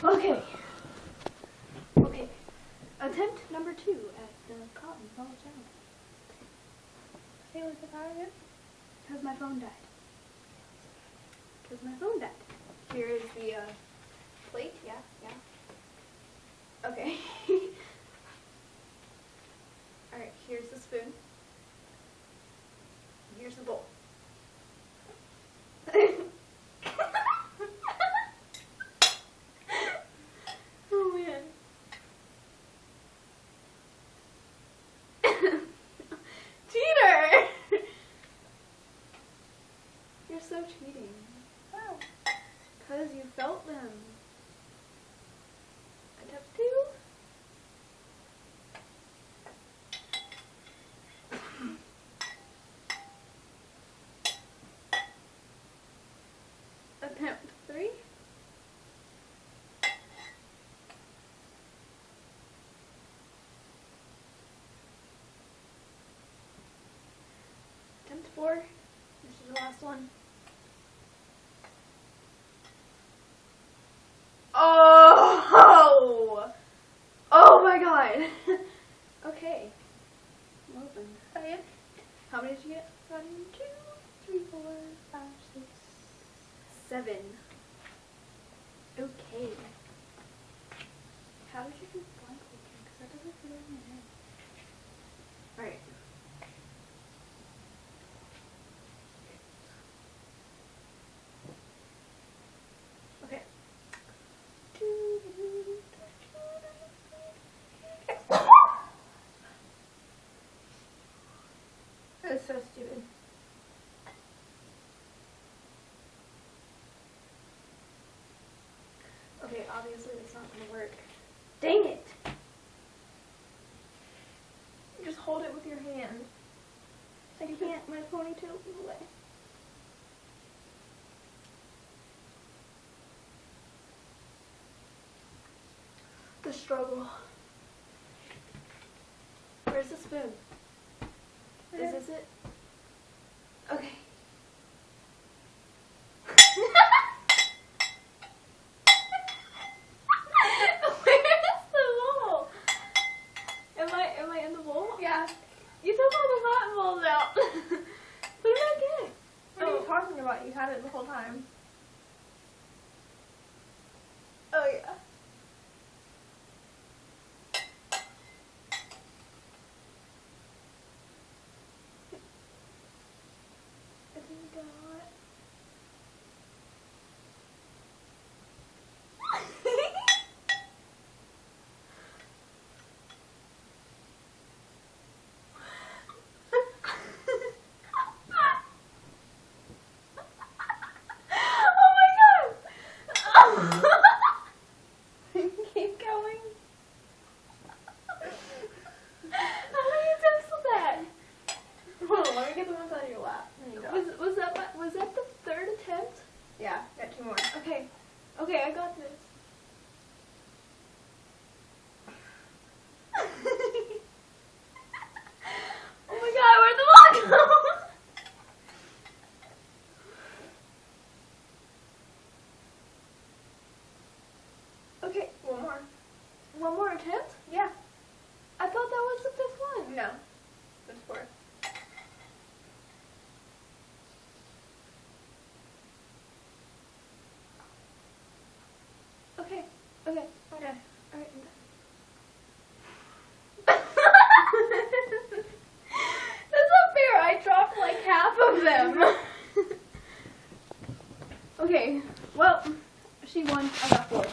Okay. Okay. Attempt number 2 at the cotton ball challenge. Hey, what's the power of it? Because my phone died. Here is the plate. Yeah. Okay. Alright, here's the spoon. Here's the bowl. Oh man. Cheater! You're so cheating. Wow. Because you felt them. Attempt 2. Attempt 3. Attempt 4. This is the last one. Oh! Oh my god! Okay. I'm open. Oh, yeah? How many did you get? 1, 2, 3, 4, 5, 6. 7. Okay. How did you do blindfolded? Because that doesn't fit in my head. Alright. Okay. That was so stupid. Okay, obviously it's not gonna work. Dang it! Just hold it with your hand. I can't, my ponytail is away. The struggle. Where's the spoon? Is this it? Okay. Where's the bowl? Am I in the bowl? Yeah. You took all the cotton balls out. Put it back in. What are you talking about? You had it the whole time. Oh yeah. I think I got it. Keep going. How many attempts was that? Hold on, let me get the ones out of your lap. There you go. Was that the third attempt? Yeah, got 2 more. Okay, I got this. Oh my god, where'd the ball go? Okay, One more. one more attempt? Yeah. I thought that was the 5th one. No. That's 4. Okay. Okay. Alright, I'm done. That's not fair. I dropped like half of them. Okay. Well, she won. I got 4.